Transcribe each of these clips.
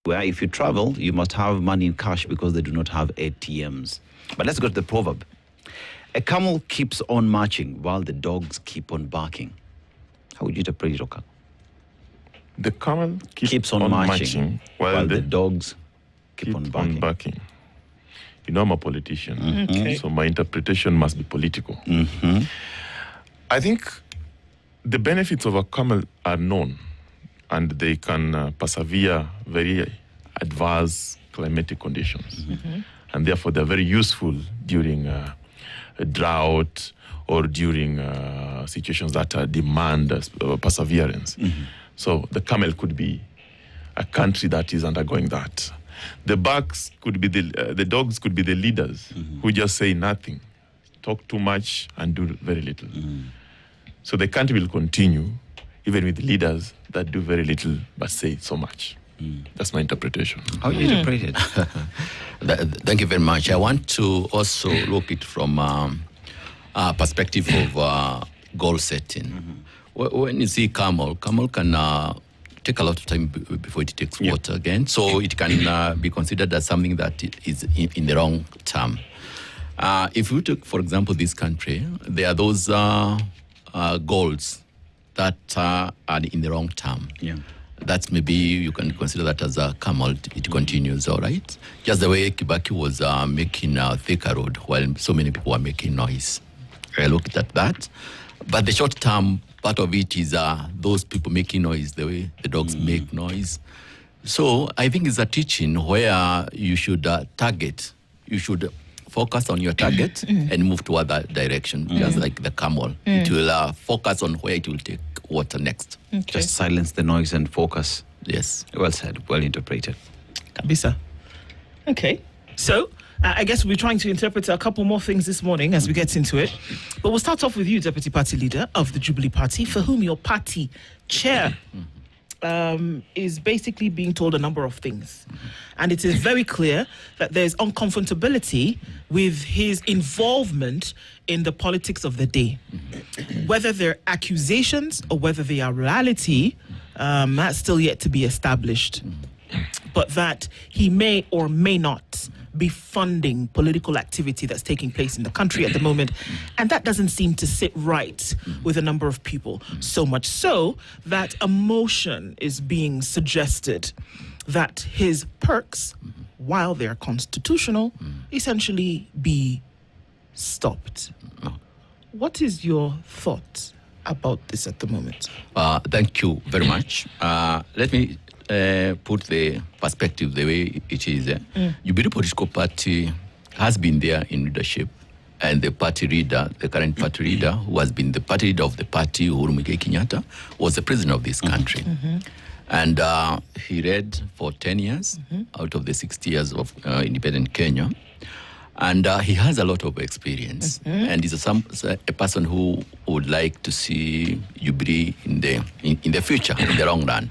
where if you travel, you must have money in cash because they do not have ATMs. But let's go to the proverb. A camel keeps on marching while the dogs keep on barking. How would you interpret it, Oka? The camel Keeps on marching while the dogs keep on barking. You know, I'm a politician, Okay. so my interpretation must be political. I think the benefits of a camel are known, and they can persevere very adverse climatic conditions. And therefore, they're very useful during a drought or during situations that demand perseverance. So the camel could be a country that is undergoing that. The dogs could be the leaders who just say nothing, talk too much, and do very little. So the country will continue, even with leaders that do very little but say so much. That's my interpretation. How do you interpret it? Thank you very much. I want to also look at it from a perspective of goal setting. When you see camel can take a lot of time before it takes water again. So it can be considered as something that is in the wrong term. If you take, for example, this country, there are those goals that are in the wrong term. That's maybe you can consider that as a camel. It continues, all right? Just the way Kibaki was making Thika Road while so many people were making noise. I looked at that. But the short-term part of it is those people making noise, the way the dogs make noise. So I think it's a teaching where you should target. You should focus on your target and move to other direction, just like the camel. It will focus on where it will take water next. Just silence the noise and focus. Yes. Well said, well interpreted. Kabisa. Okay. So, I guess we're trying to interpret a couple more things this morning as we get into it. But we'll start off with you, Deputy Party Leader of the Jubilee Party, for whom your party chair is basically being told a number of things. And it is very clear that there's uncomfortability with his involvement in the politics of the day. Whether they're accusations or whether they are reality, that's still yet to be established. But that he may or may not be funding political activity that's taking place in the country at the moment. And that doesn't seem to sit right with a number of people. So much so that a motion is being suggested that his perks, while they're constitutional, essentially be stopped. What is your thought about this at the moment? Thank you very much. Let me put the perspective the way it is. Jubilee Political Party has been there in leadership, and the party leader, the current party leader, who has been the party leader of the party, Uhuru Kenyatta, was the president of this country. And he led for 10 years out of the 60 years of independent Kenya. And he has a lot of experience, and is a person who would like to see Jubilee in the future, in the long run.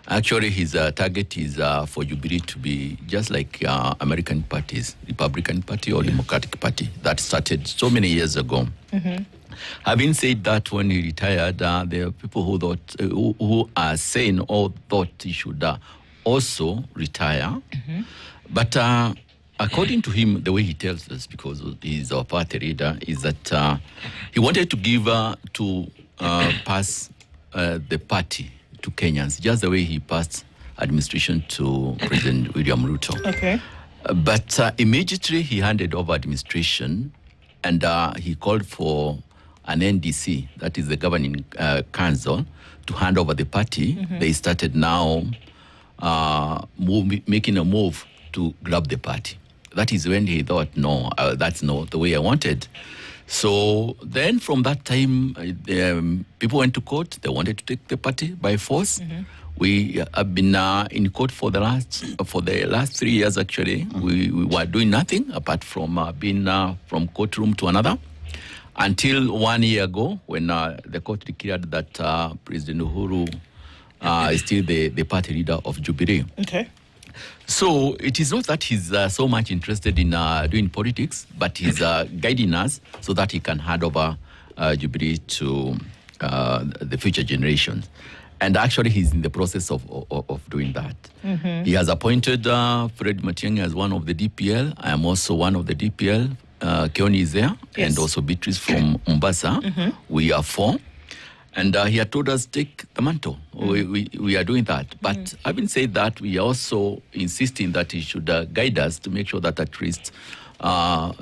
Actually, his target is for Jubilee to be just like American parties, Republican Party or Democratic Party, that started so many years ago. Having said that, when he retired, there are people who are saying or thought he should also retire. But according to him, the way he tells us, because he's our party leader, is that he wanted to give pass the party to Kenyans, just the way he passed administration to President William Ruto. Okay. But immediately he handed over administration, and he called for an NDC, that is the governing council, to hand over the party. They started now making a move to grab the party. That is when he thought, no, that's not the way I wanted. So then from that time, people went to court. They wanted to take the party by force. We have been in court for the last 3 years, actually. We were doing nothing apart from being from courtroom to another. Until 1 year ago, when the court declared that President Uhuru is still the party leader of Jubilee. Okay. So it is not that he's so much interested in doing politics, but he's guiding us so that he can hand over Jubilee to the future generations. And actually, he's in the process of doing that. He has appointed Fred Matiang'i as one of the DPL. I am also one of the DPL. Keoni is there, Yes. and also Beatrice from Mombasa. We are 4. And he had told us, take the mantle. We are doing that. But having said that, we are also insisting that he should guide us to make sure that at least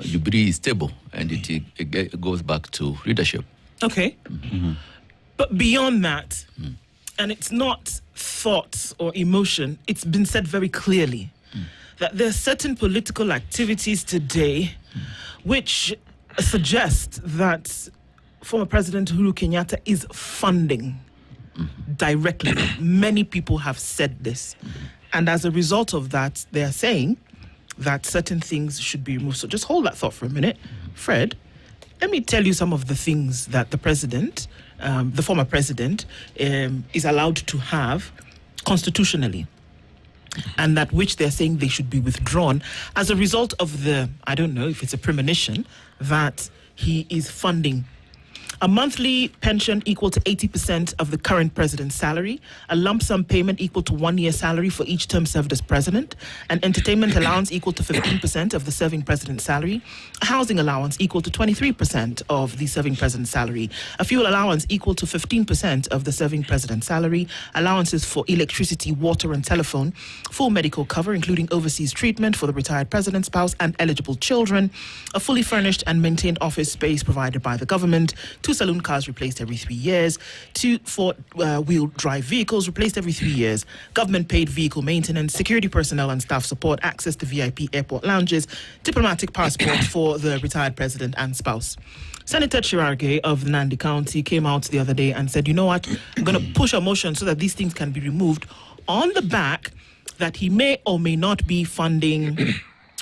Jubilee is stable and it goes back to leadership. Okay. But beyond that, and it's not thought or emotion, it's been said very clearly that there are certain political activities today which suggest that former President Uhuru Kenyatta is funding directly. Many people have said this. And as a result of that, they are saying that certain things should be removed. So just hold that thought for a minute. Fred, let me tell you some of the things that the president, the former president, is allowed to have constitutionally, and that which they're saying they should be withdrawn as a result of the, I don't know if it's a premonition, that he is funding a monthly pension equal to 80% of the current president's salary, a lump sum payment equal to 1 year's salary for each term served as president, an entertainment allowance equal to 15% of the serving president's salary, a housing allowance equal to 23% of the serving president's salary, a fuel allowance equal to 15% of the serving president's salary, allowances for electricity, water, and telephone, full medical cover, including overseas treatment for the retired president's spouse and eligible children, a fully furnished and maintained office space provided by the government, 2 saloon cars replaced every 3 years, 2 four-wheel drive vehicles replaced every 3 years, government paid vehicle maintenance, security personnel and staff support, access to VIP airport lounges, diplomatic passport for the retired president and spouse. Senator Chirarge of Nandi County came out the other day and said, you know what, I'm going to push a motion so that these things can be removed on the back that he may or may not be funding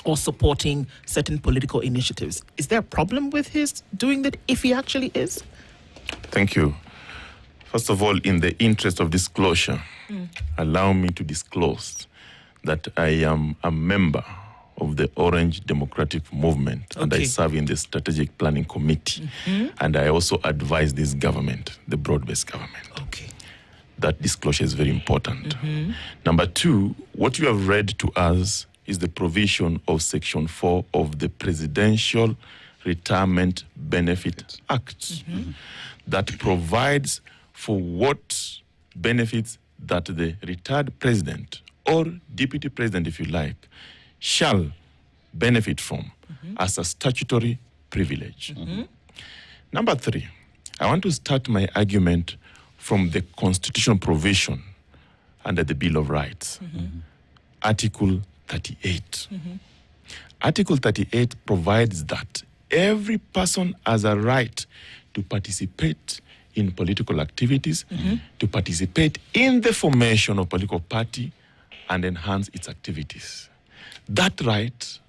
or supporting certain political initiatives. Is there a problem with his doing that if he actually is? Thank you. First of all, in the interest of disclosure, allow me to disclose that I am a member of the Orange Democratic Movement, and I serve in the Strategic Planning Committee, and I also advise this government, the broad-based government. Okay. That disclosure is very important. Number 2, what you have read to us is the provision of Section 4 of the Presidential Retirement Benefit Act that provides for what benefits that the retired president or deputy president, if you like, shall benefit from as a statutory privilege. Number 3, I want to start my argument from the constitutional provision under the Bill of Rights, Article 38. Article 38 provides that every person has a right to participate in political activities, to participate in the formation of political party and enhance its activities. That right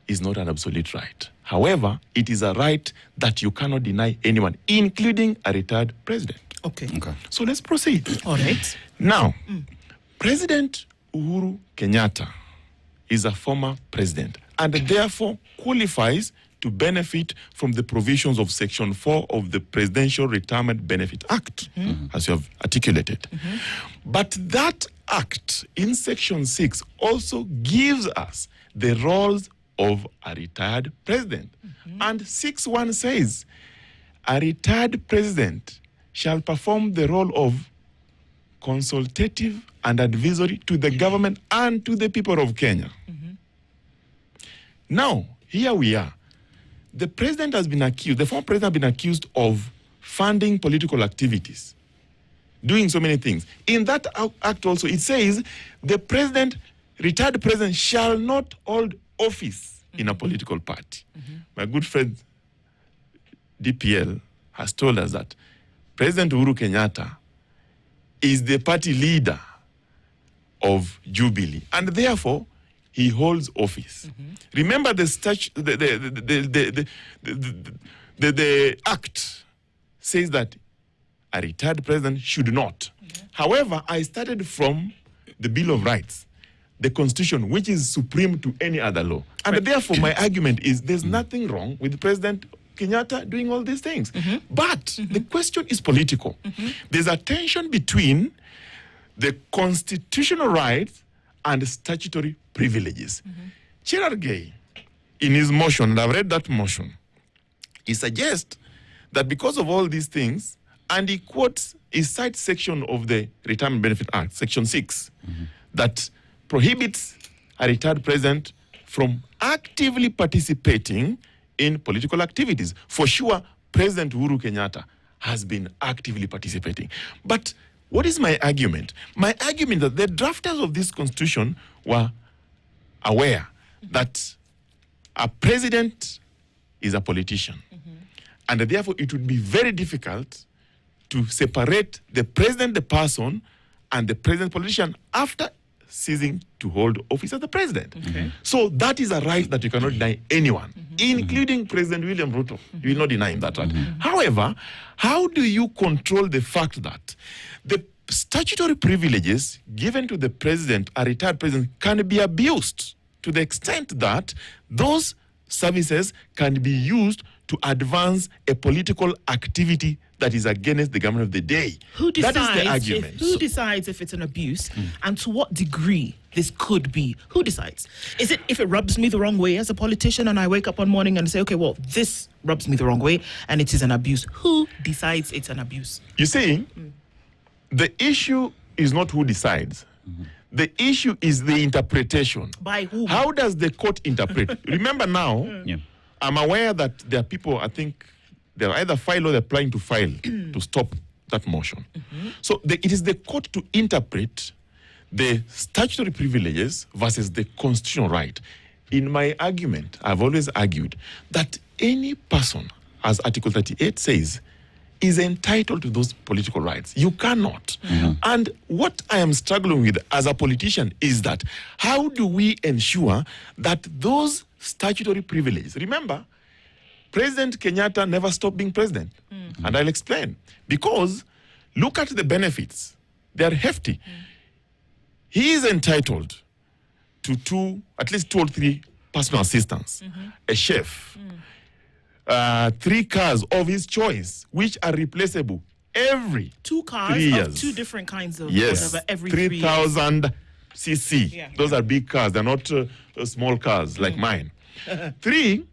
is not an absolute right. However, it is a right that you cannot deny anyone, including a retired president. Okay. So let's proceed. All right. Now, President Uhuru Kenyatta is a former president and therefore qualifies to benefit from the provisions of Section 4 of the Presidential Retirement Benefit Act, as you have articulated. But that act in Section 6 also gives us the roles of a retired president. And 6.1 says, a retired president shall perform the role of consultative and advisory to the government and to the people of Kenya. Now, here we are. The president has been accused, the former president has been accused of funding political activities, doing so many things. In that act also, it says the president, retired president, shall not hold office in a political party. My good friend DPL has told us that President Uhuru Kenyatta is the party leader of Jubilee, and therefore he holds office. Remember the act says that a retired president should not. However, I started from the Bill of Rights, the Constitution, which is supreme to any other law. And therefore, my argument is there's nothing wrong with President Kenyatta doing all these things. But the question is political. There's a tension between the constitutional rights and statutory privileges. Cherargei, in his motion, and I've read that motion, he suggests that because of all these things, and he quotes, he cites section of the Retirement Benefit Act, Section 6, that prohibits a retired president from actively participating in political activities. For sure, President Uhuru Kenyatta has been actively participating. But what is my argument? My argument is that the drafters of this constitution were aware that a president is a politician. And therefore, it would be very difficult to separate the president, the person, and the president politician after ceasing to hold office as the president. So that is a right that you cannot deny anyone, including President William Ruto. You will not deny him that right. However, how do you control the fact that the statutory privileges given to the president, a retired president, can be abused to the extent that those services can be used to advance a political activity that is against the government of the day? Who decides, that is the argument. who decides if it's an abuse and to what degree this could be? Who decides? Is it if it rubs me the wrong way as a politician and I wake up one morning and say, okay, well, this rubs me the wrong way and it is an abuse? Who decides it's an abuse? You see, the issue is not who decides. The issue is the interpretation. By whom? How does the court interpret? Remember now, I'm aware that there are people, I think, they're either file or they're planning to file to stop that motion. So it is the court to interpret the statutory privileges versus the constitutional right. In my argument, I've always argued that any person, as Article 38 says, is entitled to those political rights. You cannot. And what I am struggling with as a politician is that how do we ensure that those statutory privileges, remember, President Kenyatta never stopped being president. And I'll explain. Because look at the benefits. They're hefty. He is entitled to at least 2 or 3 personal assistants, a chef, 3 cars of his choice, which are replaceable every 2 cars 3 years. of 2 different kinds of Yes, whatever every 3 years. 3,000 cc. Yeah. Those are big cars. They're not small cars like mine. 3,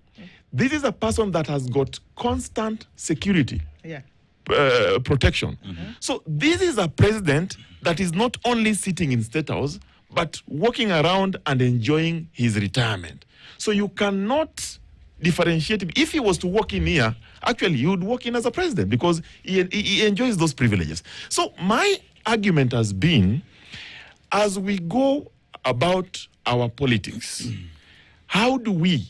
this is a person that has got constant security, protection. So this is a president that is not only sitting in State House, but walking around and enjoying his retirement. So you cannot differentiate him. If he was to walk in here, actually he would walk in as a president because he enjoys those privileges. So my argument has been, as we go about our politics, how do we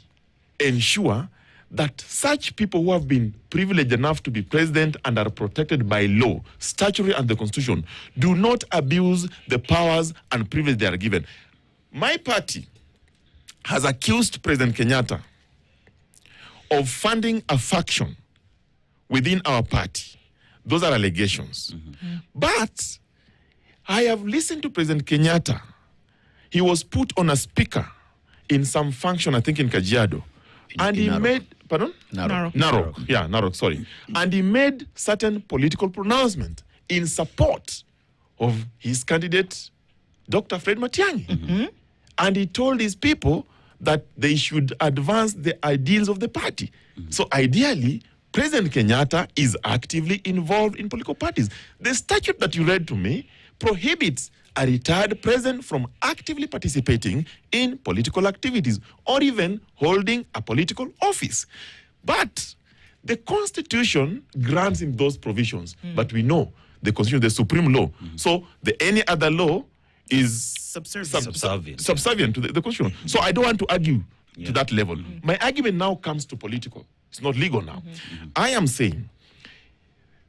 ensure that such people who have been privileged enough to be president and are protected by law, statutory and the constitution, do not abuse the powers and privilege they are given? My party has accused President Kenyatta of funding a faction within our party. Those are allegations. But I have listened to President Kenyatta. He was put on a speaker in some function, I think in Kajiado. And he made, pardon? Narok. Yeah, Narok, sorry. And he made certain political pronouncements in support of his candidate, Dr. Fred Matiang'i. And he told his people that they should advance the ideals of the party. So ideally, President Kenyatta is actively involved in political parties. The statute that you read to me prohibits a retired president from actively participating in political activities or even holding a political office. But the Constitution grants him those provisions. But we know the Constitution is the supreme law. So any other law is subservient to the Constitution. So I don't want to argue to that level. My argument now comes to political. It's not legal now. I am saying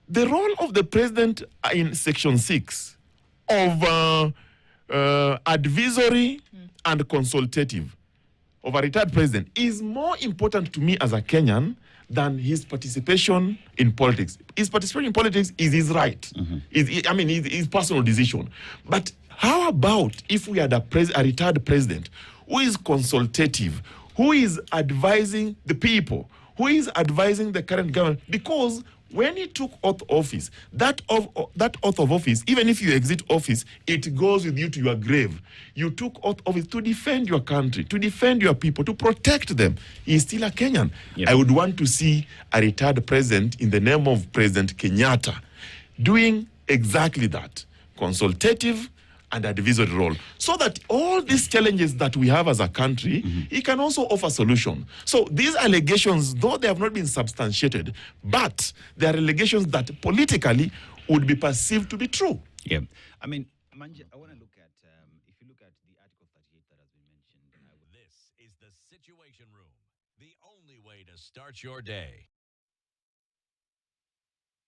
the role of the president in Section 6 of advisory and consultative of a retired president is more important to me as a Kenyan than his participation in politics. His participation in politics is his right. His personal decision. But how about if we had a retired president who is consultative, who is advising the people, who is advising the current government, because when he took oath of office, that oath of office, even if you exit office, it goes with you to your grave. You took oath of office to defend your country, to defend your people, to protect them. He's still a Kenyan. Yep. I would want to see a retired president in the name of President Kenyatta doing exactly that, consultative and advisory role, so that all these challenges that we have as a country, he can also offer solution. So these allegations, though they have not been substantiated, but they are allegations that politically would be perceived to be true. Yeah. I mean, Manje, I want to look at, if you look at the Article 38 that has been mentioned. This is the Situation Room, the only way to start your day.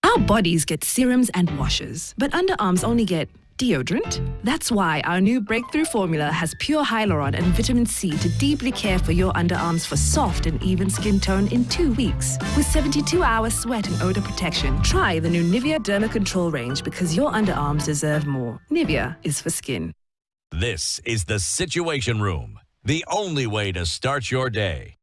Our bodies get serums and washes, but underarms only get deodorant. That's why our new breakthrough formula has pure hyaluron and vitamin C to deeply care for your underarms for soft and even skin tone in 2 weeks. With 72-hour sweat and odor protection, try the new Nivea Derma Control range because your underarms deserve more. Nivea is for skin. This is the Situation Room, the only way to start your day.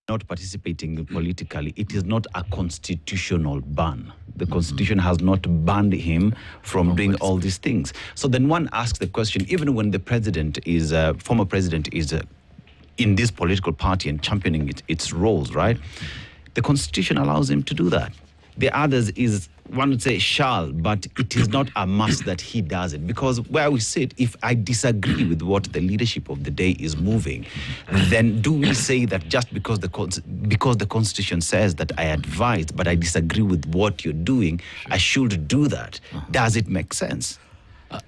Not participating politically, it is not a constitutional ban. The Constitution has not banned him from doing all these things. So then one asks the question, even when the president is, former president is in this political party and championing its roles, right? The Constitution allows him to do that. The others is, one would say, shall, but it is not a must that he does it. Because where we sit, if I disagree with what the leadership of the day is moving, then do we say that just because the Constitution says that I advised, but I disagree with what you're doing, I should do that? Does it make sense?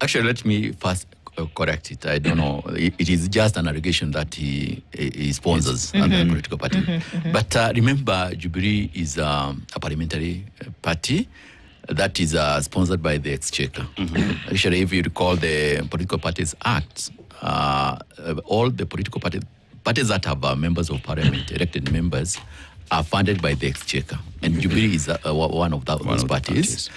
Actually, let me first correct it. I don't know. It is just an allegation that he sponsors a political party. But remember, Jubilee is a parliamentary party that is sponsored by the Exchequer. Actually, if you recall the Political Parties Act, all the political parties that have members of parliament, elected members, are funded by the Exchequer. And Jubilee is one of those parties.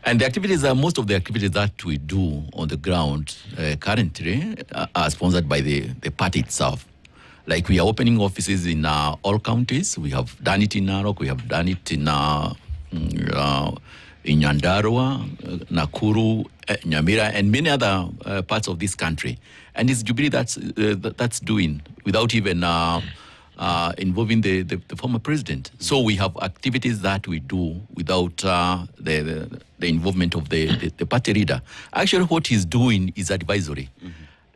And the activities, most of the activities that we do on the ground currently are sponsored by the party itself. Like we are opening offices in all counties. We have done it in Narok, we have done it in Nyandarua, Nakuru, Nyamira, and many other parts of this country. And it's Jubilee that's doing without even involving the former president. So we have activities that we do without the involvement of the party leader. Actually, what he's doing is advisory.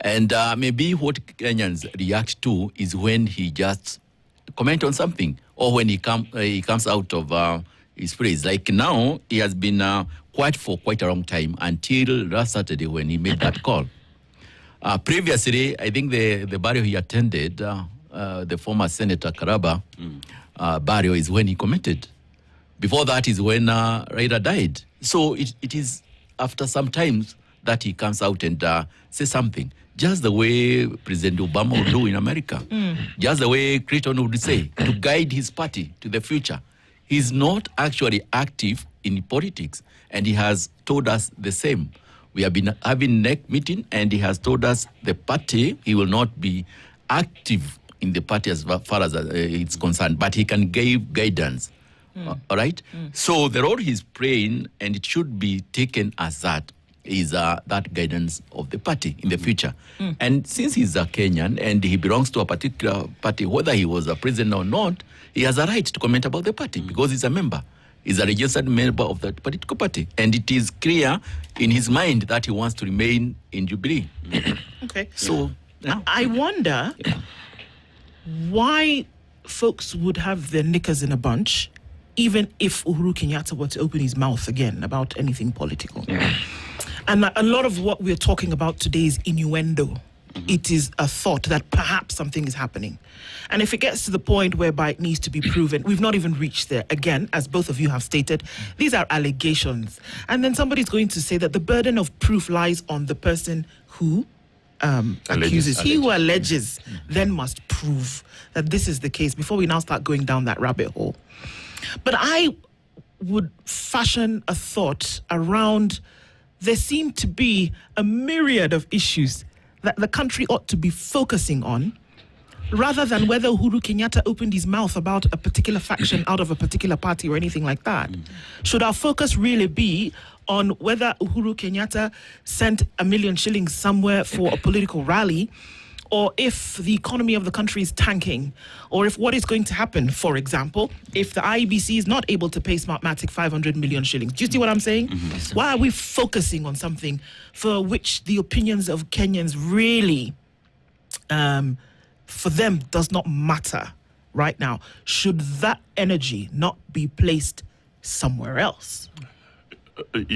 And maybe what Kenyans react to is when he just comment on something or when he comes out of his praise. Like now, he has been quiet for quite a long time until last Saturday when he made that call. Previously, I think the burial he attended, the former Senator Karaba burial is when he commented. Before that is when Raila died. So it is after some time that he comes out and says something. Just the way President Obama would do in America. Just the way Clinton would say, to guide his party to the future. He's not actually active in politics, and he has told us the same. We have been having NEC meeting, and he has told us the party, he will not be active in the party as far as it's concerned, but he can give guidance. All right? So the role he's playing, and it should be taken as that, is that guidance of the party in the future. And since he's a Kenyan and he belongs to a particular party, whether he was a president or not, he has a right to comment about the party because he's a member. He's a registered member of that political party. And it is clear in his mind that he wants to remain in Jubilee. Okay. So yeah. I wonder why folks would have their knickers in a bunch even if Uhuru Kenyatta were to open his mouth again about anything political. And a lot of what we're talking about today is innuendo. It is a thought that perhaps something is happening. And if it gets to the point whereby it needs to be proven, we've not even reached there. Again, as both of you have stated, these are allegations. And then somebody's going to say that the burden of proof lies on the person who accuses. He who alleges then must prove that this is the case before we now start going down that rabbit hole. But I would fashion a thought around there seem to be a myriad of issues that the country ought to be focusing on rather than whether Uhuru Kenyatta opened his mouth about a particular faction out of a particular party or anything like that. Should our focus really be on whether Uhuru Kenyatta sent 1 million shillings somewhere for a political rally, or if the economy of the country is tanking, or if what is going to happen, for example, if the IEBC is not able to pay Smartmatic 500 million shillings? Do you see what I'm saying? Why are we focusing on something for which the opinions of Kenyans really, for them, does not matter right now? Should that energy not be placed somewhere else? Let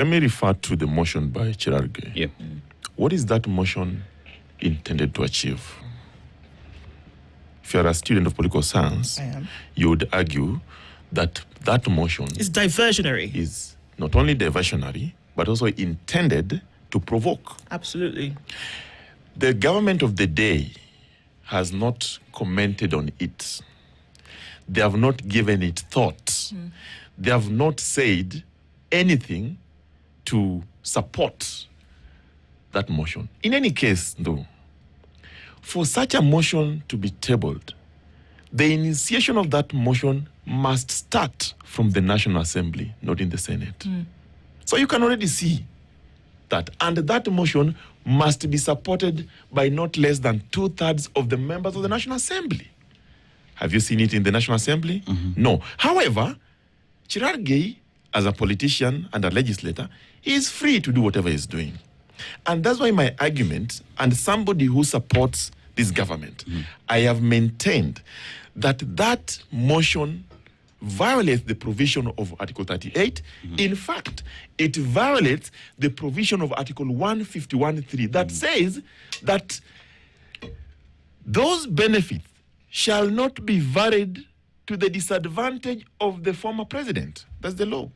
me refer to the motion by Chirarge. Yeah. What is that motion intended to achieve? If you're a student of political science, you would argue that that motion It's diversionary. is not only diversionary, but also intended to provoke. Absolutely. The government of the day has not commented on it. They have not given it thought. They have not said anything to support that motion. In any case, though, for such a motion to be tabled, the initiation of that motion must start from the National Assembly, not in the Senate. So you can already see that, and that motion must be supported by not less than 2/3 of the members of the National Assembly. Have you seen it in the National Assembly? No. However, Chirarge, as a politician and a legislator, he is free to do whatever he's doing. And that's why my argument, and somebody who supports this government, I have maintained that that motion violates the provision of Article 38. In fact, it violates the provision of Article 151.3 that says that those benefits shall not be varied to the disadvantage of the former president. That's the law.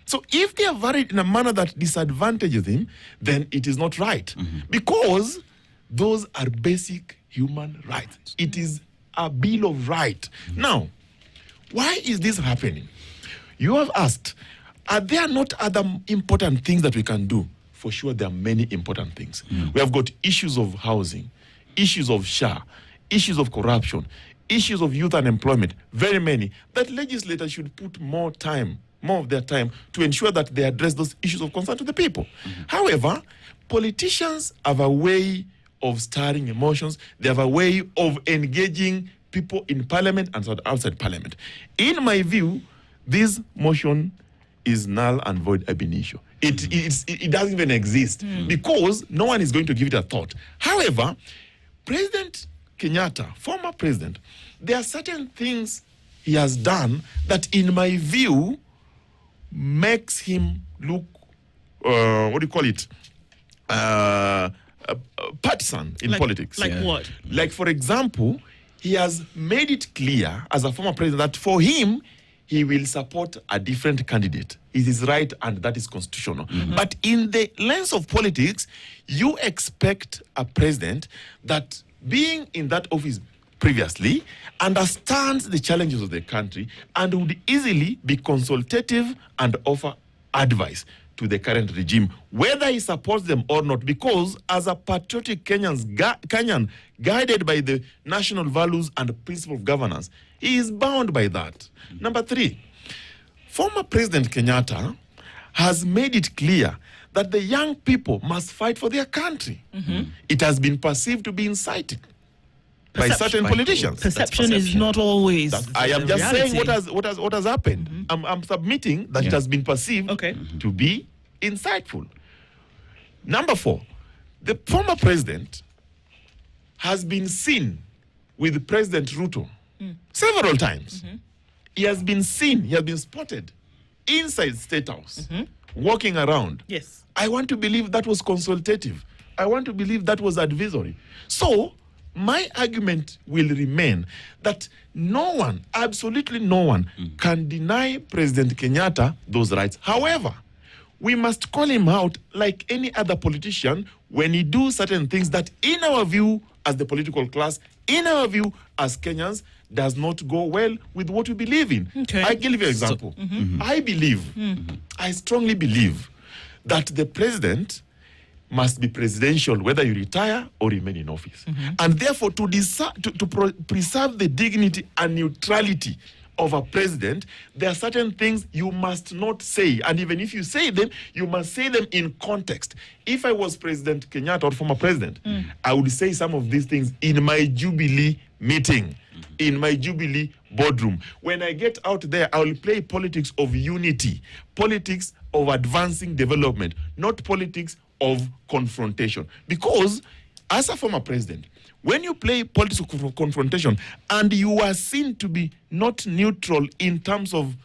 So if they are varied in a manner that disadvantages him, then it is not right. Because those are basic human rights. It is a Bill of Rights. Now, why is this happening? You have asked, are there not other important things that we can do? For sure, there are many important things. We have got issues of housing, issues of SHA, issues of corruption, issues of youth unemployment, very many, that legislators should put more of their time to ensure that they address those issues of concern to the people. However, politicians have a way of stirring emotions. They have a way of engaging people in parliament and outside parliament. In my view, this motion is null and void ab initio. It doesn't even exist because no one is going to give it a thought. However, President Kenyatta, former president, there are certain things he has done that, in my view, makes him look, partisan in politics. Like what? Like, for example, he has made it clear as a former president that for him, he will support a different candidate. It is right and that is constitutional. But in the lens of politics, you expect a president that, being in that office previously, understands the challenges of the country and would easily be consultative and offer advice to the current regime, whether he supports them or not, because as a patriotic Kenyan guided by the national values and principle of governance, he is bound by that. Number 3, former President Kenyatta has made it clear that the young people must fight for their country. It has been perceived to be inciting by certain politicians. Perception is not always. I am just reality. saying what has happened. I'm submitting that it has been perceived to be insightful. Number 4, the former president has been seen with President Ruto several times. He has been seen, he has been spotted inside State House, walking around. Yes. I want to believe that was consultative. I want to believe that was advisory. So, my argument will remain that no one, absolutely no one, can deny President Kenyatta those rights. However, we must call him out like any other politician when he does certain things that, in our view, as the political class, in our view, as Kenyans, does not go well with what we believe in. Okay. I give you an example. I believe, I strongly believe that the president must be presidential, whether you retire or remain in office. And therefore, to preserve the dignity and neutrality of a president, there are certain things you must not say. And even if you say them, you must say them in context. If I was President Kenyatta or former president, I would say some of these things in my Jubilee meeting, in my Jubilee boardroom. When I get out there, I will play politics of unity, politics of advancing development, not politics of confrontation. Because as a former president, when you play politics of confrontation and you are seen to be not neutral in terms of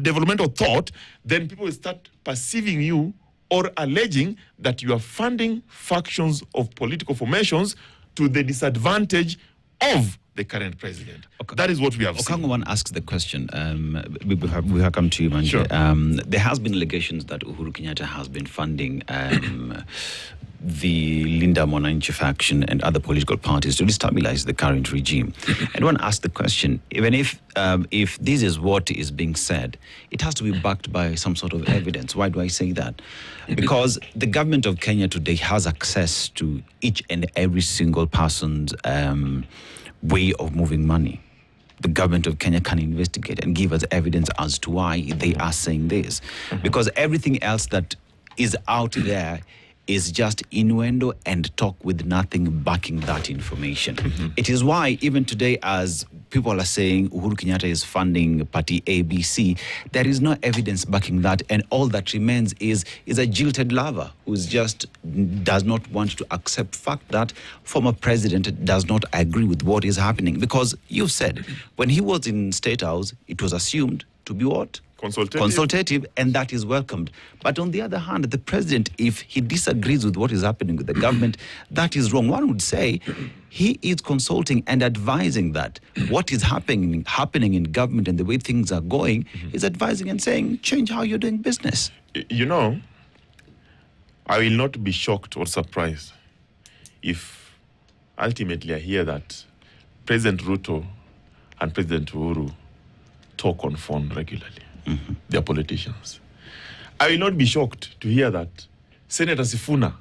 developmental thought, then people will start perceiving you or alleging that you are funding factions of political formations to the disadvantage of the current president. Okay. That is what we have seen. Okango asks the question. We have come to you, Manje. Sure. There has been allegations that Uhuru Kenyatta has been funding the Linda Mwananchi faction and other political parties to destabilize the current regime. And one asks the question, even if this is what is being said, it has to be backed by some sort of evidence. Why do I say that? Because the government of Kenya today has access to each and every single person's way of moving money. The government of Kenya can investigate and give us evidence as to why they are saying this. Because everything else that is out there is just innuendo and talk with nothing backing that information. It is why even today, as people are saying Uhuru Kenyatta is funding party ABC, there is no evidence backing that, and all that remains is a jilted lover who just does not want to accept fact that former president does not agree with what is happening. Because you've said, when he was in State House, it was assumed to be what? Consultative, and that is welcomed. But on the other hand, the president, if he disagrees with what is happening with the government, that is wrong. One would say he is consulting and advising that what is happening in government and the way things are going is advising and saying, change how you're doing business. You know, I will not be shocked or surprised if ultimately I hear that President Ruto and President Uhuru talk on phone regularly. They are politicians. I will not be shocked to hear that Senator Sifuna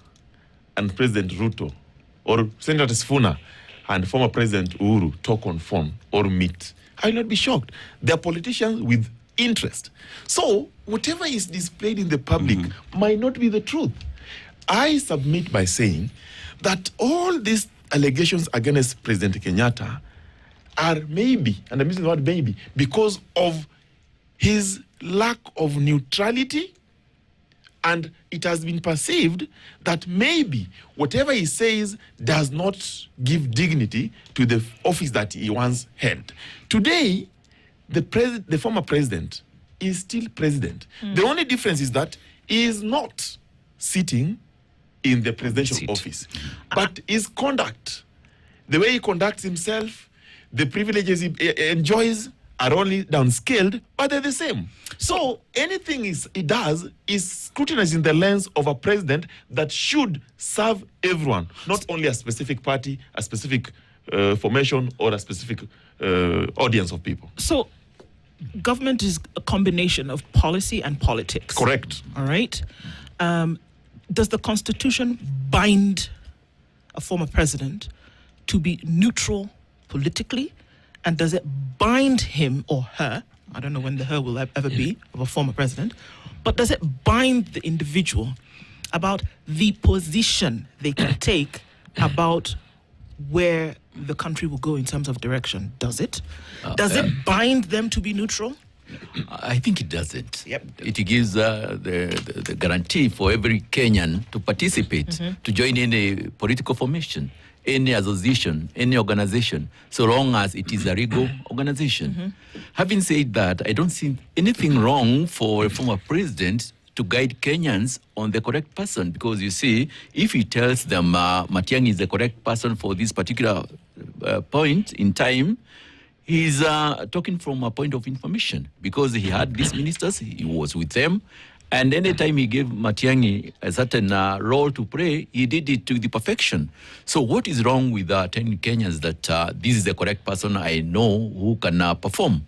and President Ruto, or Senator Sifuna and former President Uhuru talk on phone or meet. I will not be shocked. They are politicians with interest. So whatever is displayed in the public might not be the truth. I submit by saying that all these allegations against President Kenyatta are maybe, and I'm using the word maybe, because of his lack of neutrality, and it has been perceived that maybe whatever he says does not give dignity to the office that he once held. Today, the former president is still president. The only difference is that he is not sitting in the presidential office, but his conduct, the way he conducts himself, the privileges he enjoys are only downscaled, but they're the same. So anything he does is scrutinized in the lens of a president that should serve everyone, not only a specific party, a specific formation, or a specific audience of people. So government is a combination of policy and politics. Correct. All right. Does the Constitution bind a former president to be neutral politically? And does it bind him or her, I don't know when the her will ever be, of a former president, but does it bind the individual about the position they can take about where the country will go in terms of direction? Does it? Does it bind them to be neutral? I think it doesn't. Yep. It gives the guarantee for every Kenyan to participate, to join any political formation, any association, any organization, so long as it is a legal organization. Having said that, I don't see anything wrong for a former president to guide Kenyans on the correct person, because you see, if he tells them Matiang'i is the correct person for this particular point in time, he's talking from a point of information, because he had these ministers, he was with them, and anytime he gave Matiang'i a certain role to play, he did it to the perfection. So what is wrong with telling Kenyans that this is the correct person I know who can perform?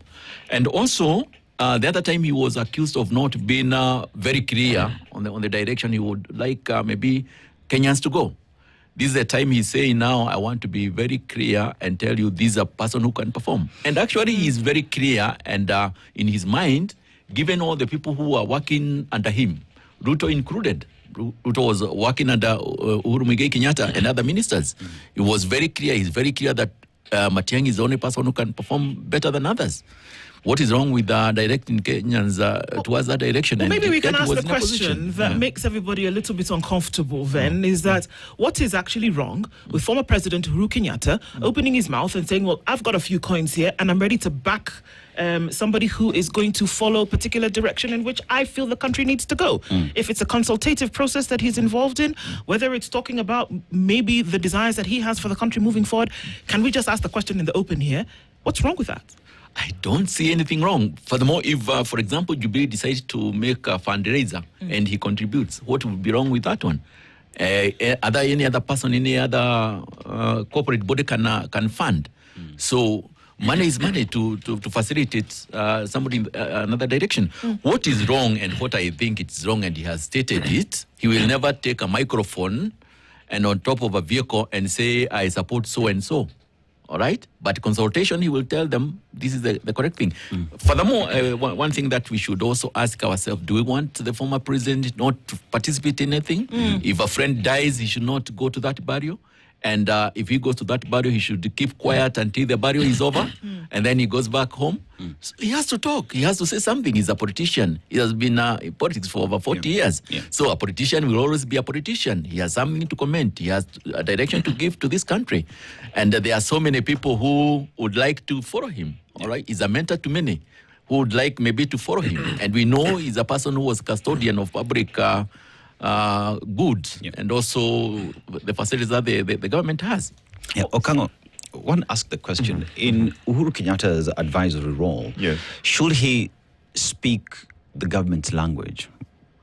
And also, the other time he was accused of not being very clear on the direction he would like maybe Kenyans to go. This is the time he's saying now, I want to be very clear and tell you this is a person who can perform. And actually, he is very clear and in his mind, given all the people who are working under him, Ruto included. Ruto was working under Uhuru Kenyatta and other ministers. It was very clear. He's very clear that Matiang'i is the only person who can perform better than others. What is wrong with directing Kenyans towards that direction? Well, and maybe we can ask the was in a position. question that makes everybody a little bit uncomfortable then, is that what is actually wrong with former President Uhuru Kenyatta opening his mouth and saying, well, I've got a few coins here and I'm ready to back somebody who is going to follow a particular direction in which I feel the country needs to go. If it's a consultative process that he's involved in, whether it's talking about maybe the desires that he has for the country moving forward, can we just ask the question in the open here? What's wrong with that? I don't see anything wrong. Furthermore, if, for example, Jubilee decides to make a fundraiser and he contributes, what would be wrong with that one? Any other person, any other corporate body can fund. So money is money to facilitate somebody in another direction. What is wrong and what I think it's wrong, and he has stated it, he will never take a microphone and on top of a vehicle and say, I support so-and-so. All right? But consultation, he will tell them this is the correct thing. Furthermore, one thing that we should also ask ourselves, do we want the former president not to participate in anything? If a friend dies, he should not go to that burial. And if he goes to that burial, he should keep quiet until the burial is over. And then he goes back home. So he has to talk. He has to say something. He's a politician. He has been in politics for over 40 years. So a politician will always be a politician. He has something to comment. He has a direction to give to this country. And there are so many people who would like to follow him. All right? He's a mentor to many who would like maybe to follow him. And we know he's a person who was custodian of public goods and also the facilities that the government has. Okango, one ask the question. In Uhuru Kenyatta's advisory role, should he speak the government's language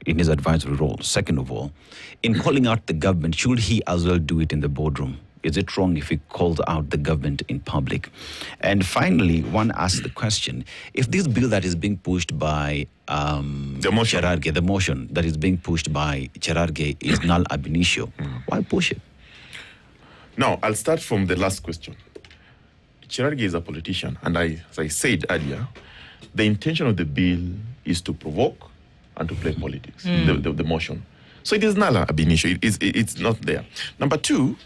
in his advisory role? Second of all, in calling out the government, should he as well do it in the boardroom? Is it wrong if he calls out the government in public? And finally, one asks the question, if this bill that is being pushed by the motion that is being pushed by Cherargei is null ab initio, why push it? Now, I'll start from the last question. Cherargei is a politician, and as I said earlier, the intention of the bill is to provoke and to play politics, the motion. So it is null ab initio. It's not there. Number two,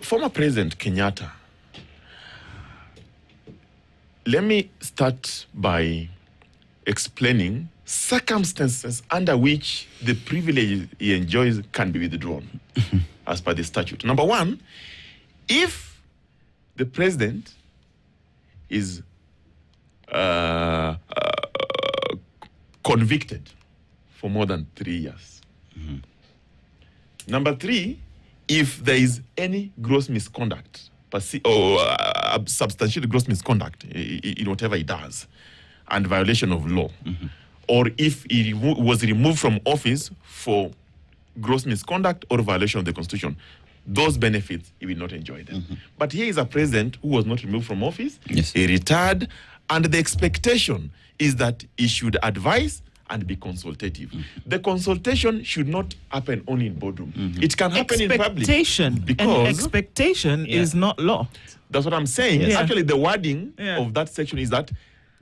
former President Kenyatta, let me start by explaining circumstances under which the privilege he enjoys can be withdrawn as per the statute. Number one, if the president is convicted for more than 3 years. Number three, if there is any gross misconduct or substantial gross misconduct in whatever he does and violation of law, or if he was removed from office for gross misconduct or violation of the Constitution, those benefits he will not enjoy them. But here is a president who was not removed from office, he retired, and the expectation is that he should advise and be consultative. The consultation should not happen only in boardroom. It can happen in public. Expectation is not law. That's what I'm saying. Actually, the wording of that section is that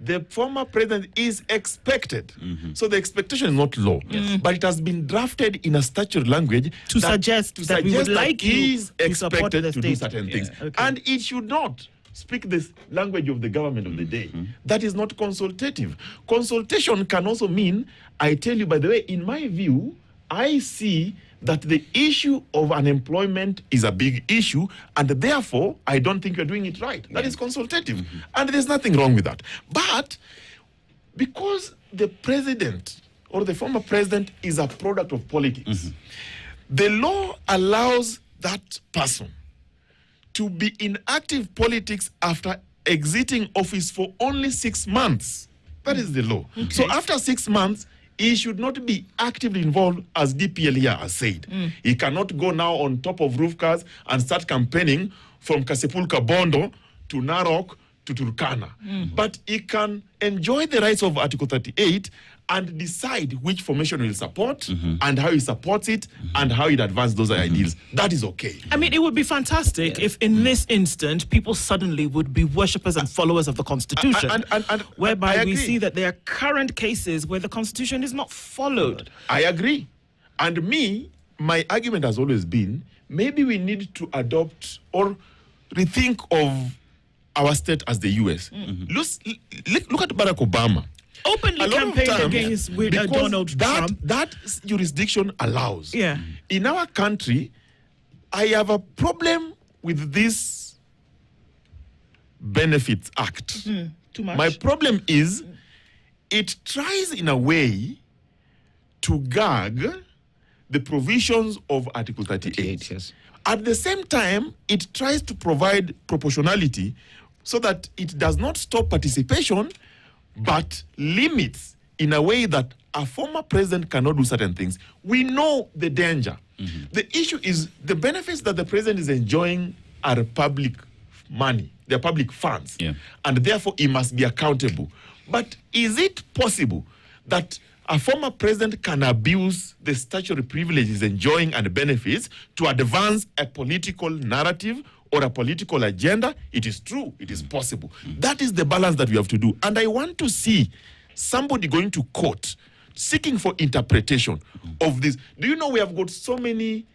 the former president is expected. So the expectation is not law. But it has been drafted in a statutory language to suggest that we would like he you is to support expected the to do state. certain things. And it should not speak this language of the government of the day. That is not consultative. Consultation can also mean, I tell you, by the way, in my view, I see that the issue of unemployment is a big issue, and therefore, I don't think you're doing it right. That is consultative. And there's nothing wrong with that. But because the president or the former president is a product of politics, the law allows that person to be in active politics after exiting office for only 6 months. That is the law. So after 6 months, he should not be actively involved, as DPL here has said. He cannot go now on top of roof cars and start campaigning from Kasipulka Bondo to Narok to Turkana. But he can enjoy the rights of Article 38 and decide which formation will support and how he supports it and how it advances those ideals. That is okay. I mean, it would be fantastic if in this instant, people suddenly would be worshippers and followers of the Constitution, And whereby I we agree. see that there are current cases where the Constitution is not followed. I agree. And my argument has always been, maybe we need to adopt or rethink of our state as the US. Look at Barack Obama. Openly A lot of campaigned times, against because Donald Trump. That jurisdiction allows. Yeah. In our country, I have a problem with this Benefits Act. Too much. My problem is it tries in a way to gag the provisions of Article 38. Yes. At the same time, it tries to provide proportionality so that it does not stop participation, but limits in a way that a former president cannot do certain things. We know the danger. The issue is the benefits that the president is enjoying are public money, they're public funds, and therefore he must be accountable. But is it possible that a former president can abuse the statutory privileges enjoying and benefits to advance a political narrative or a political agenda? It is true. It is possible. That is the balance that we have to do. And I want to see somebody going to court seeking for interpretation of this. Do you know we have got so many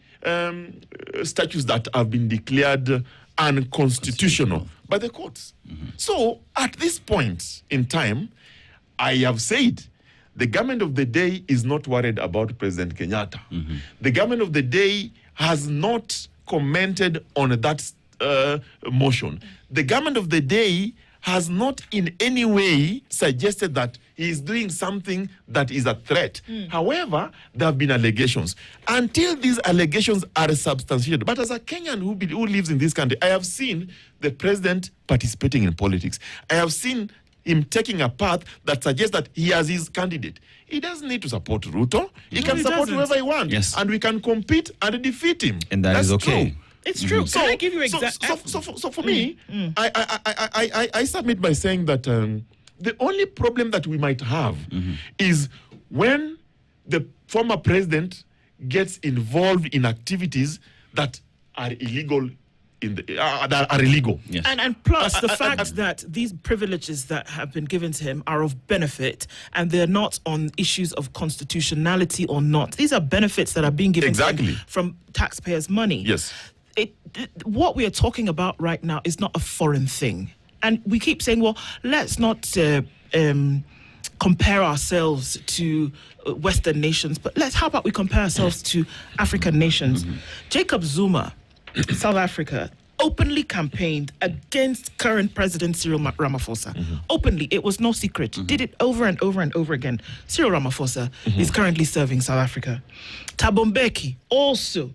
statutes that have been declared unconstitutional by the courts? So at this point in time, I have said the government of the day is not worried about President Kenyatta. The government of the day has not commented on that motion. The government of the day has not in any way suggested that he is doing something that is a threat. However, there have been allegations. Until these allegations are substantiated, but as a Kenyan who lives in this country, I have seen the president participating in politics. I have seen him taking a path that suggests that he has his candidate. He doesn't need to support Ruto. He can support whoever he wants. Yes. And we can compete and defeat him. And that is That's okay. true. It's true. Can I give you examples? So for me, I submit by saying that the only problem that we might have is when the former president gets involved in activities that are illegal. That are illegal. Yes. And plus the fact that these privileges that have been given to him are of benefit and they're not on issues of constitutionality or not. These are benefits that are being given to him from taxpayers' money. Yes. What we are talking about right now is not a foreign thing. And we keep saying, well, let's not compare ourselves to Western nations, but how about we compare ourselves to African nations? Jacob Zuma, South Africa, openly campaigned against current President Cyril Ramaphosa. Openly, it was no secret. Did it over and over and over again. Cyril Ramaphosa is currently serving South Africa. Thabo Mbeki also,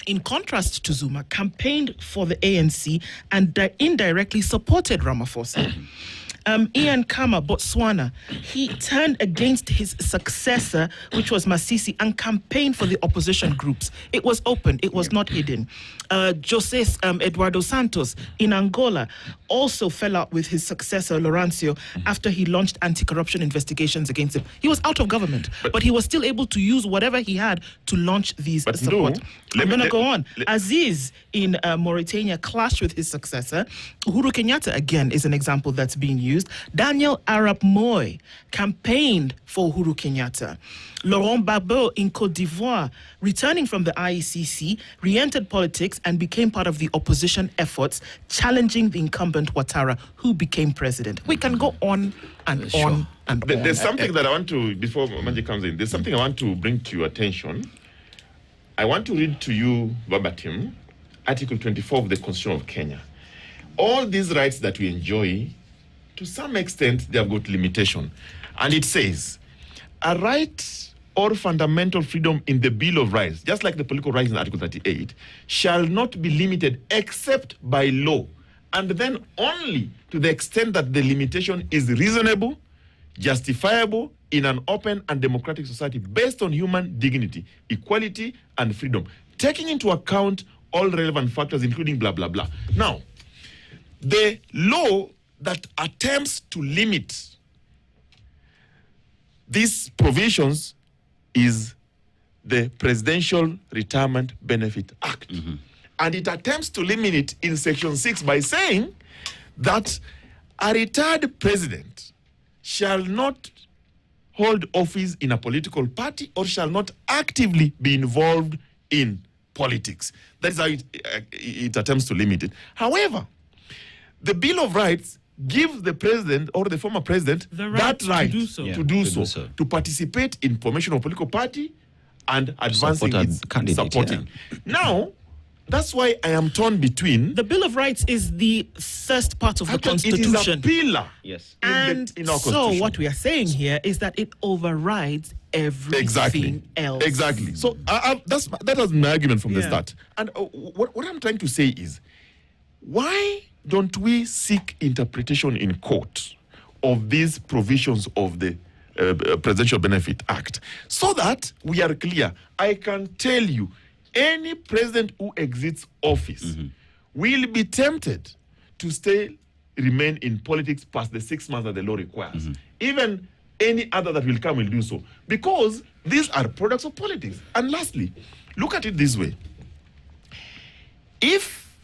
in contrast to Zuma, campaigned for the ANC and indirectly supported Ramaphosa. Ian Kama, Botswana, he turned against his successor, which was Masisi, and campaigned for the opposition groups. It was open, it was not hidden. Jose Eduardo Santos in Angola also fell out with his successor, Lourenço, after he launched anti-corruption investigations against him. He was out of government, but he was still able to use whatever he had to launch these support. I'm going to go on. Aziz in Mauritania clashed with his successor. Uhuru Kenyatta, again, is an example that's being used. Daniel Arap Moi campaigned for Uhuru Kenyatta. Laurent Gbagbo in Côte d'Ivoire, returning from the IECC, re-entered politics and became part of the opposition efforts, challenging the incumbent Ouattara, who became president. We can go on and on and on. There's something that I want to, before Manji comes in, there's something I want to bring to your attention. I want to read to you verbatim Article 24 of the Constitution of Kenya. All these rights that we enjoy, to some extent, they have got limitation. And it says, a right or fundamental freedom in the Bill of Rights, just like the political rights in Article 38, shall not be limited except by law, and then only to the extent that the limitation is reasonable, justifiable in an open and democratic society based on human dignity, equality, and freedom, taking into account all relevant factors, including blah, blah, blah. Now, the law that attempts to limit these provisions is the Presidential Retirement Benefit Act. And it attempts to limit it in Section 6 by saying that a retired president shall not hold office in a political party or shall not actively be involved in politics. That is how it attempts to limit it. However, the Bill of Rights gives the president or the former president that right to do so, to participate in formation of a political party and advancing its supporting. Now, that's why I am torn between. The Bill of Rights is the first part of the Constitution. It is a pillar. Yes. And in our so Constitution. what we are saying here is that it overrides everything else. Exactly. So that was my argument from the start. And what I'm trying to say is, why don't we seek interpretation in court of these provisions of the Presidential Benefit Act so that we are clear? I can tell you, any president who exits office will be tempted to remain in politics past the 6 months that the law requires. Even any other that will come will do so, because these are products of politics. And lastly, look at it this way. If,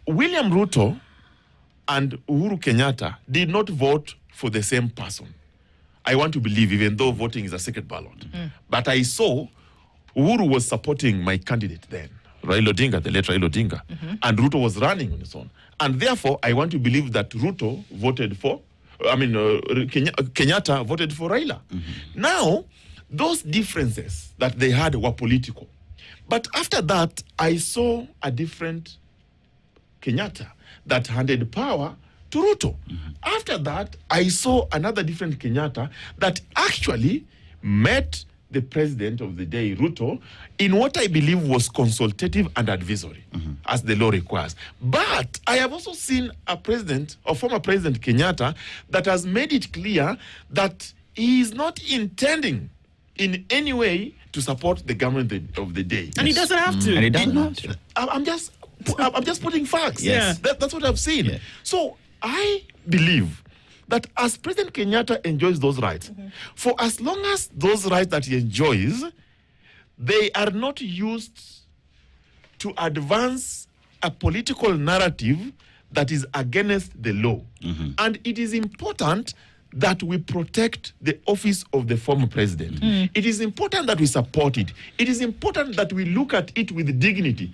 William Ruto and Uhuru Kenyatta did not vote for the same person, I want to believe, even though voting is a secret ballot, but I saw Uhuru was supporting my candidate then, Raila Odinga, the late Raila Odinga, and Ruto was running on his own. And therefore, I want to believe that Ruto voted for, Kenyatta voted for Raila. Now, those differences that they had were political. But after that, I saw a different Kenyatta that handed power to Ruto. After that, I saw another different Kenyatta that actually met the president of the day, Ruto, in what I believe was consultative and advisory, as the law requires. But I have also seen a president, or former President Kenyatta, that has made it clear that he is not intending in any way to support the government of the day. And he doesn't have to. And he doesn't have to. I'm just putting facts. Yes. That's what I've seen. Yeah. So I believe that as President Kenyatta enjoys those rights, for as long as those rights that he enjoys, they are not used to advance a political narrative that is against the law. And it is important that we protect the office of the former president. It is important that we support it. It is important that we look at it with dignity.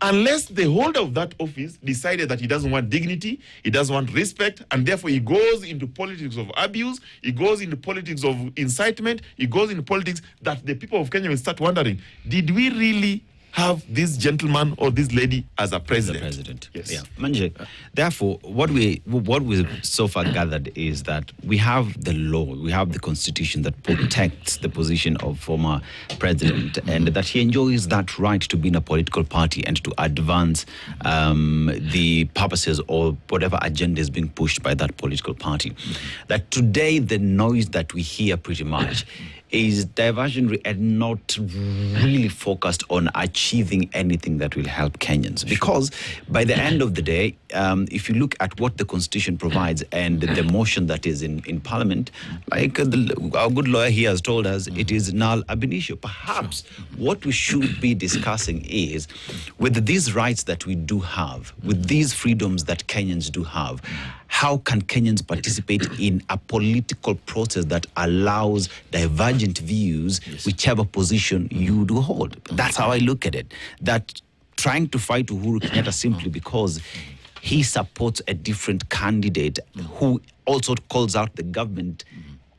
Unless the holder of that office decided that he doesn't want dignity, he doesn't want respect, and therefore he goes into politics of abuse, he goes into politics of incitement, he goes into politics that the people of Kenya will start wondering, did we really have this gentleman or this lady as a president? Yes. Yeah. Manje, therefore, what we so far gathered is that we have the law, we have the constitution that protects the position of former president, and that he enjoys that right to be in a political party and to advance the purposes or whatever agenda is being pushed by that political party. That today the noise that we hear pretty much is diversionary and not really focused on achieving anything that will help Kenyans. Because by the end of the day, if you look at what the Constitution provides and the motion that is in Parliament, like our good lawyer here has told us, it is null ab initio. Perhaps what we should be discussing is, with these rights that we do have, with these freedoms that Kenyans do have, how can Kenyans participate in a political process that allows divergent views, whichever position you do hold? That's how I look at it. That trying to fight Uhuru Kenyatta simply because he supports a different candidate who also calls out the government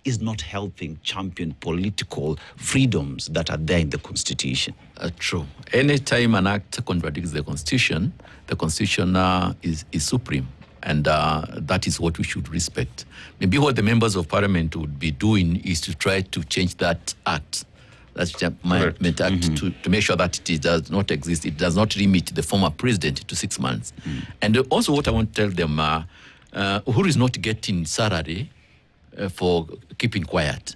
is not helping champion political freedoms that are there in the Constitution. True. Anytime an act contradicts the Constitution is supreme. And that is what we should respect. Maybe what the members of parliament would be doing is to try to change that act. That's Parliament Act to make sure that it does not exist. It does not limit the former president to 6 months. And also what I want to tell them, Uhuru is not getting salary for keeping quiet.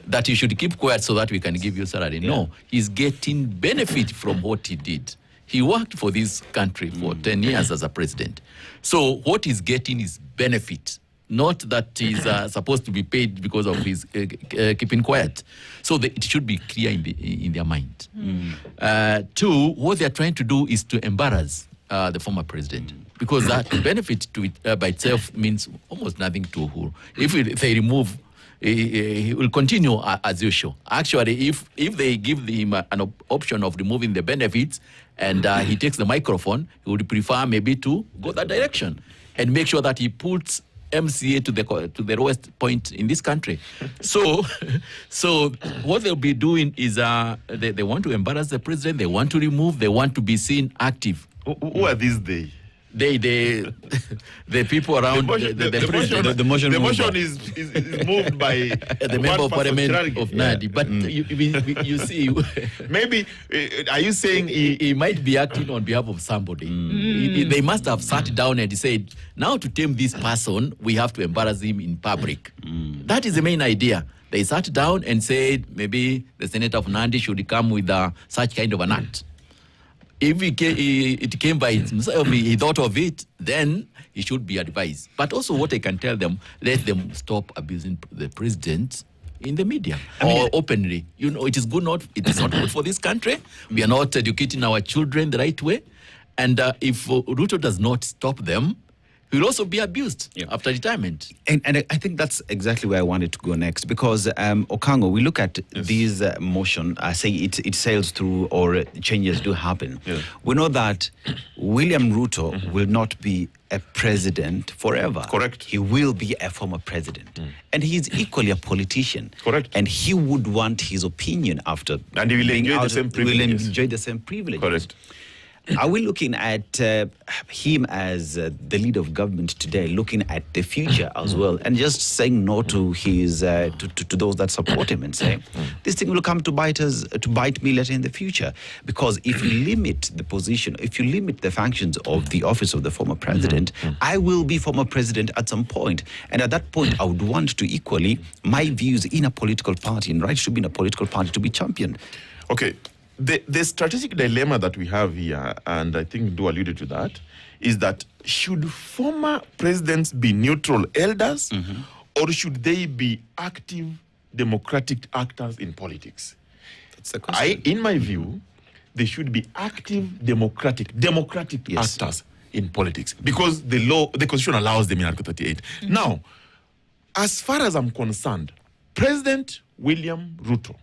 That you should keep quiet so that we can give you salary. No, he's getting benefit from what he did. He worked for this country for 10 years as a president. So what he's getting is benefit, not that he's supposed to be paid because of his keeping quiet. So it should be clear in their mind. Two, what they are trying to do is to embarrass the former president, because that benefit to it by itself means almost nothing to Uhuru. If they remove, he will continue as usual. Actually, if they give him an option of removing the benefits and he takes the microphone, he would prefer maybe to go that direction and make sure that he puts MCA to the lowest point in this country. So what they'll be doing is they want to embarrass the president, they want to remove, they want to be seen active. Who are these they? The people around the president. The motion is moved by the member of parliament of Nadi. But you see, maybe are you saying he might be acting on behalf of somebody? They must have sat down and said, now to tame this person, we have to embarrass him in public. That is the main idea. They sat down and said, maybe the senator of Nandi should come with such kind of an act. If it came by himself, he thought of it, then he should be advised. But also what I can tell them, let them stop abusing the president in the media or openly. You know, it is not good for this country. We are not educating our children the right way. And if Ruto does not stop them, he will also be abused after retirement. And I think that's exactly where I wanted to go next, because Okango, we look at these motion, I say it sails through or changes do happen. Yeah. We know that William Ruto will not be a president forever. Correct. He will be a former president. And he's equally a politician. Correct. And he would want his opinion after. And he will enjoy the same privileges. Will enjoy the same privileges. Correct. Are we looking at him as the leader of government today, looking at the future as well, and just saying no to his to those that support him and saying this thing will come to bite me later in the future? Because if you limit the position, if you limit the functions of the office of the former president, I will be former president at some point, and at that point I would want to equally my views in a political party and right to be in a political party to be championed. Okay. The strategic dilemma that we have here, and I think Du alluded to that, is that should former presidents be neutral elders or should they be active democratic actors in politics? That's the question. In my view, they should be active democratic actors in politics, because the constitution allows them in Article 38. Now, as far as I'm concerned, President William Ruto,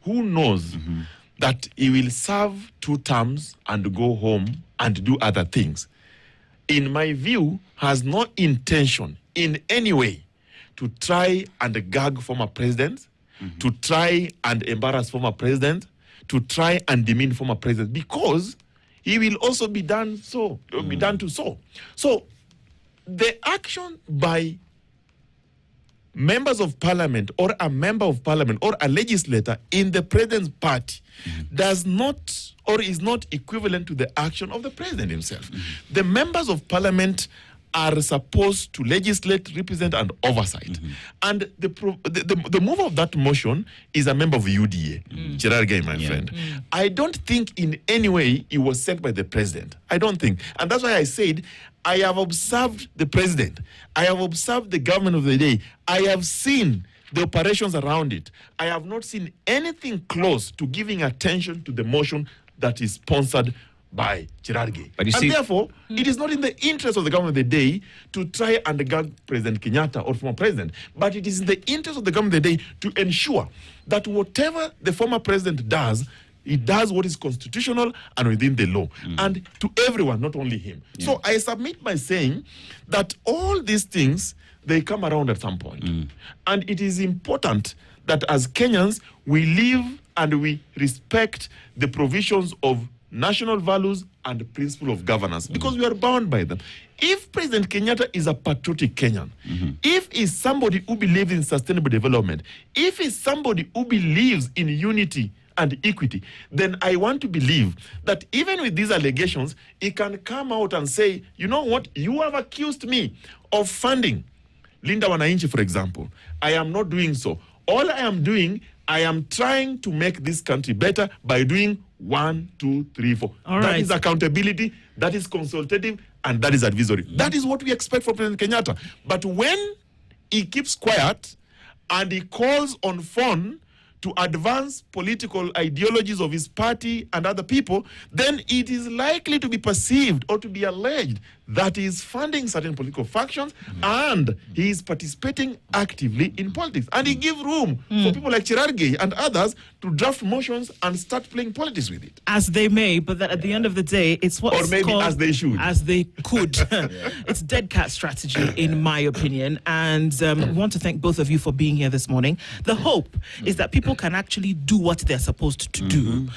who knows that he will serve 2 terms and go home and do other things, in my view, has no intention in any way to try and gag former presidents, to try and embarrass former presidents, to try and demean former presidents, because he will also be done so. It will be done to so. So the action by members of parliament or a member of parliament or a legislator in the president's party does not or is not equivalent to the action of the president himself. The members of parliament are supposed to legislate, represent, and oversight. And the mover of that motion is a member of UDA, Gerard Gay, my friend. I don't think in any way he was sent by the president. I don't think. And that's why I said, I have observed the president. I have observed the government of the day. I have seen the operations around it. I have not seen anything close to giving attention to the motion that is sponsored by Gerard Gay. And therefore, it is not in the interest of the government of the day to try and gag President Kenyatta or former president, but it is in the interest of the government of the day to ensure that whatever the former president does, he does what is constitutional and within the law, and to everyone, not only him. So I submit by saying that all these things, they come around at some point. And it is important that as Kenyans, we live and we respect the provisions of national values and principle of governance, because we are bound by them. If President Kenyatta is a patriotic Kenyan, if he's somebody who believes in sustainable development, if he's somebody who believes in unity and equity, then I want to believe that even with these allegations, he can come out and say, you know what, you have accused me of funding Linda Wananchi, for example. I am not doing so. All I am doing, I am trying to make this country better by doing 1, 2, 3, 4. That is accountability, that is consultative, and that is advisory. That is what we expect from President Kenyatta. But when he keeps quiet and he calls on phone to advance political ideologies of his party and other people, then it is likely to be perceived or to be alleged that he is funding certain political factions and he is participating actively in politics. And he gives room for people like Chirargei and others to draft motions and start playing politics with it. As they may, but that at the end of the day, it's what Or maybe as they should. As they could. It's dead cat strategy, in my opinion. And we want to thank both of you for being here this morning. The hope is that people can actually do what they're supposed to do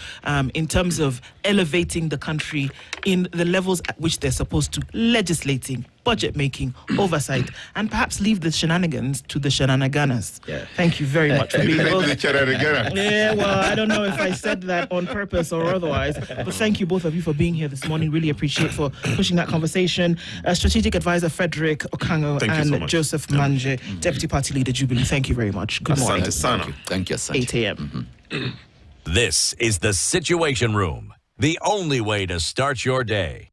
in terms of elevating the country in the levels at which they're supposed to, legislating, budget making, oversight, and perhaps leave the shenanigans to the shenanigans. Yeah. Thank you very much for being both. Yeah, Yeah, well, I don't know if I said that on purpose or otherwise, but thank you both of you for being here this morning. Really appreciate for pushing that conversation. Strategic Advisor Frederick Okango Thank you and so much. Joseph Manje, Deputy Party Leader Jubilee. Thank you very much. Good morning. Asante sana. Thank you, Asante. 8 a.m. This is the Situation Room, the only way to start your day.